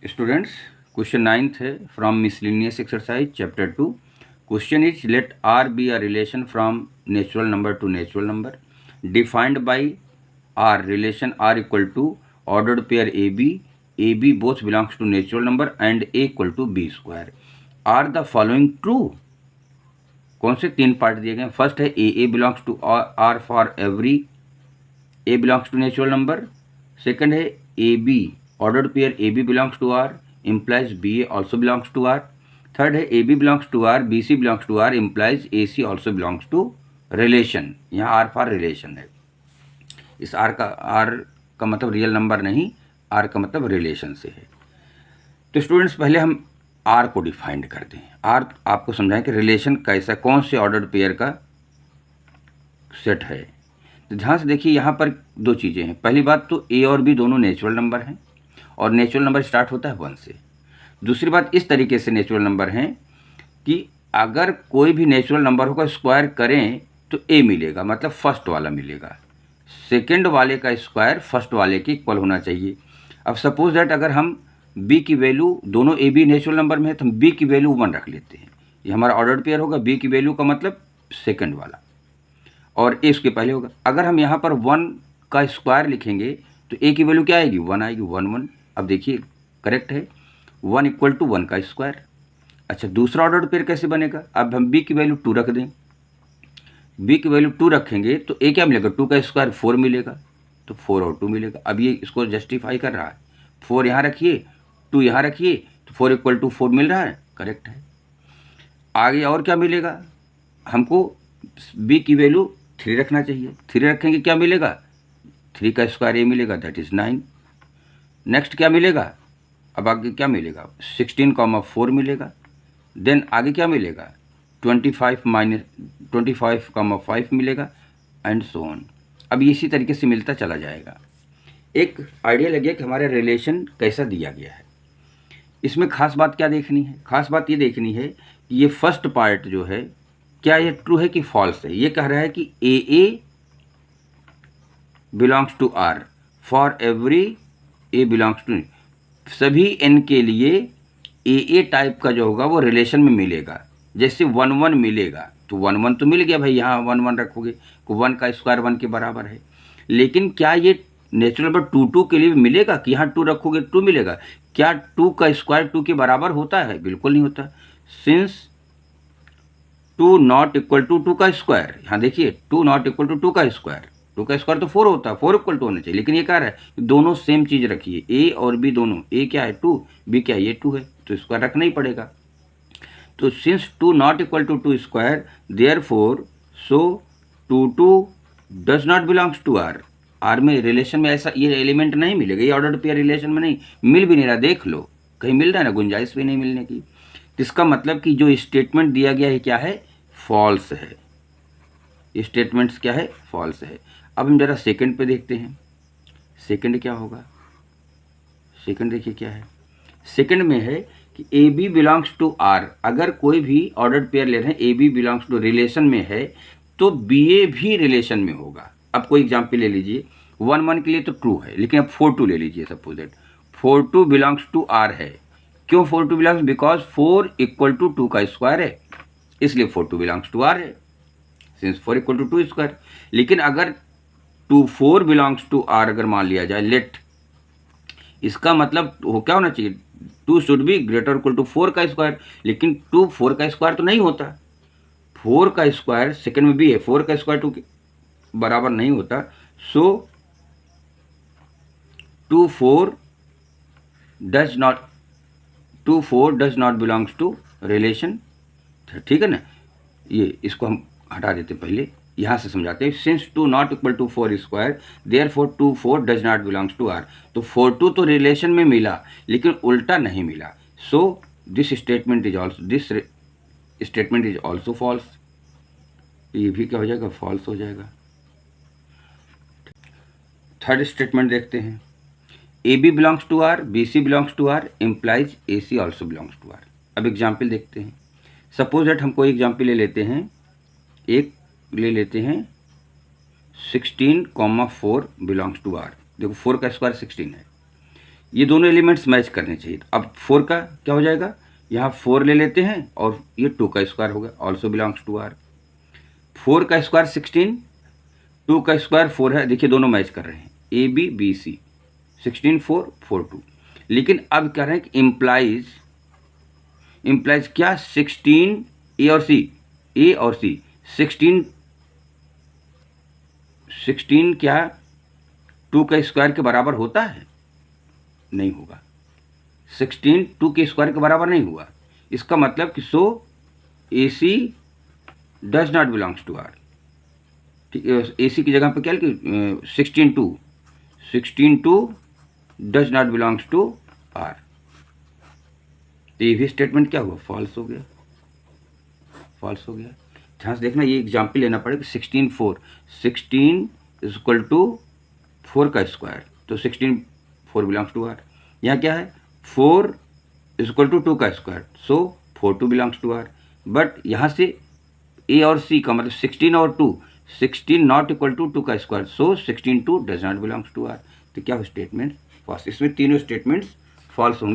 Students, question 9th है from miscellaneous exercise chapter 2. Question is, let R be a relation from natural number to natural number defined by R. Relation R equal to ordered pair AB both belongs to natural number and A equal to B square. Are the following true? कौन से तीन part दिए गए? First है A belongs to R for every A belongs to natural number. Second है A B ordered pair AB belongs to R implies BA also belongs to R. Third है AB belongs to R, BC belongs to R implies AC also belongs to relation. यहाँ R for relation है. इस R का मतलब real number नहीं, R का मतलब relation से है. तो स्टूडेंट्स पहले हम R को डिफाइंड कर दें. R आपको समझाएं कि रिलेशन कैसा, कौन से ऑर्डर्ड पेयर का सेट है. तो ध्यान से देखिए, यहाँ पर दो चीज़ें हैं. पहली बात तो A और B दोनों नेचुरल नंबर हैं और नेचुरल नंबर स्टार्ट होता है 1 से. दूसरी बात, इस तरीके से नेचुरल नंबर हैं कि अगर कोई भी नेचुरल नंबर होगा स्क्वायर करें तो ए मिलेगा, मतलब फर्स्ट वाला मिलेगा. सेकंड वाले का स्क्वायर फर्स्ट वाले के इक्वल होना चाहिए. अब सपोज दैट अगर हम बी की वैल्यू, दोनों ए बी नेचुरल नंबर में है तो हम बी की वैल्यू 1 रख लेते हैं. ये हमारा ऑर्डर्ड पेयर होगा. बी की वैल्यू का मतलब सेकंड वाला और ए उसके पहले होगा. अगर हम यहाँ पर 1 का स्क्वायर लिखेंगे तो ए की वैल्यू क्या आएगी? 1 आएगी. 1 1. अब देखिए करेक्ट है, 1 इक्वल टू 1 का स्क्वायर. अच्छा, दूसरा ऑर्डर पेयर कैसे बनेगा? अब हम बी की वैल्यू 2 रख दें. बी की वैल्यू 2 रखेंगे तो ए क्या मिलेगा? 2 का स्क्वायर 4 मिलेगा, तो 4 और 2 मिलेगा. अब ये इसको जस्टिफाई कर रहा है. 4 यहाँ रखिए, 2 यहाँ रखिए, तो 4 इक्वल टू 4 मिल रहा है. करेक्ट है. आगे और क्या मिलेगा? हमको बी की वैल्यू 3 रखना चाहिए. 3 रखेंगे क्या मिलेगा? 3 का स्क्वायर ए मिलेगा, दैट इज़ 9. नेक्स्ट क्या मिलेगा? अब आगे क्या मिलेगा? 16,4 मिलेगा. देन आगे क्या मिलेगा? 25,5 मिलेगा एंड सो ऑन. अब इसी तरीके से मिलता चला जाएगा. एक आइडिया लगे कि हमारा रिलेशन कैसा दिया गया है. इसमें खास बात क्या देखनी है? खास बात ये देखनी है कि ये फर्स्ट पार्ट जो है, क्या ये ट्रू है कि फॉल्स है. ये कह रहा है कि a belongs to R for every A belongs to, सभी एन के लिए ए टाइप का जो होगा वो रिलेशन में मिलेगा. जैसे 1 1 मिलेगा तो 1 1 तो मिल गया भाई. यहाँ 1 1 रखोगे तो 1 का स्क्वायर 1 के बराबर है. लेकिन क्या ये नेचुरल नंबर 2 2 के लिए भी मिलेगा कि यहाँ 2 रखोगे 2 मिलेगा? क्या 2 का स्क्वायर 2 के बराबर होता है? बिल्कुल नहीं होता. सिंस 2 नॉट इक्वल टू 2 का स्क्वायर, यहाँ देखिए 2 नॉट इक्वल टू 2 का स्क्वायर. 2 का स्क्वायर तो 4 होता है, 4 इक्वल टू होना चाहिए. लेकिन ये कह रहा है दोनों सेम चीज़ रखिए. ए और बी दोनों, ए क्या है 2, बी क्या है ये 2 है, तो स्क्वायर रखना ही पड़ेगा. तो since 2 not equal to 2 square, therefore so 2 2 does not belongs to R. R में रिलेशन में ऐसा ये एलिमेंट नहीं मिलेगा. ये ऑर्डर पेयर रिलेशन में नहीं मिल भी नहीं रहा. देख लो कहीं मिल रहा है ना, गुंजाइश भी नहीं मिलने की. इसका मतलब कि जो स्टेटमेंट दिया गया है क्या है? फॉल्स है. स्टेटमेंट्स क्या है? फॉल्स है. अब हम जरा सेकंड पे देखते हैं. सेकंड क्या होगा? सेकंड देखिए क्या है. सेकंड में है कि a b belongs to R. अगर कोई भी ऑर्डर्ड पेयर ले रहे हैं, a b belongs to relation में है तो बी ए भी रिलेशन में होगा. अब कोई एग्जाम्पल ले लीजिए. 1 1 के लिए तो ट्रू है, लेकिन अब 4 2 ले लीजिए. Suppose that 4 2 belongs to R है. क्यों 4 2 बिलोंग्स? बिकॉज 4 इक्वल टू 2 का स्क्वायर है, इसलिए 4 2 बिलोंग्स टू आर है, सिंस 4 इक्वल टू 2 स्क्वायर. लेकिन अगर 2 4 बिलोंग्स टू आर अगर मान लिया जाए, लेट, इसका मतलब वो क्या होना चाहिए? 2 should be greater equal to 4 का स्क्वायर. लेकिन 2 4 का स्क्वायर तो नहीं होता. 4 का स्क्वायर सेकंड में भी है, 4 का स्क्वायर 2 के बराबर नहीं होता. So 2 4 does not belongs to relation. ठीक है ना. ये इसको हम हटा देते पहले, यहाँ से समझाते हैं. Since 2 not equal to 4 square, therefore 2 4 does not belongs to R. तो 4 2 तो रिलेशन में मिला लेकिन उल्टा नहीं मिला. So this statement is also false. ये भी क्या हो जाएगा? फॉल्स हो जाएगा. थर्ड स्टेटमेंट देखते हैं. A b belongs to R, b c belongs to R implies a c also belongs to R. अब एग्जाम्पल देखते हैं. सपोज दैट हम कोई एग्जाम्पल ले लेते हैं. एक ले लेते हैं 16,4 बिलोंग्स टू आर. देखो 4 का स्क्वायर 16 है. ये दोनों एलिमेंट्स मैच करने चाहिए। अब 4 का क्या हो जाएगा, यहाँ 4 ले लेते हैं और ये 2 का स्क्वायर होगा, ऑल्सो बिलोंग्स टू आर। 4 का स्क्वायर 16, 2 का स्क्वायर 4 है, देखिए दोनों मैच कर रहे हैं, ए बी बी सी, 16 4 4 2। लेकिन अब कह रहे हैं कि इम्प्लाइज क्या, 16 ए और सी, 16 क्या 2 का स्क्वायर के बराबर होता है, नहीं होगा। 16 2 के स्क्वायर के बराबर नहीं हुआ, इसका मतलब कि so a c does not belongs to R. A c की जगह पे क्या लिखे, 16 2 does not belongs to R. तो ये भी स्टेटमेंट क्या हुआ, फॉल्स हो गया, फॉल्स हो गया। ध्यान से देखना, ये एग्जाम्पल लेना पड़ेगा। 16 4 16 इज इक्वल टू 4 का स्क्वायर, तो 16 4 बिलोंग्स टू आर। यहाँ क्या है, 4 इज इक्वल टू 2 का square, so 4 2 belongs to R. But यहाँ से ए और सी का मतलब 16 और 2, 16 नॉट इक्वल टू 2 का square, so 16 2 does not belongs to R. तो क्या हो, स्टेटमेंट फॉल्स। इसमें तीनों स्टेटमेंट्स फॉल्स होंगे।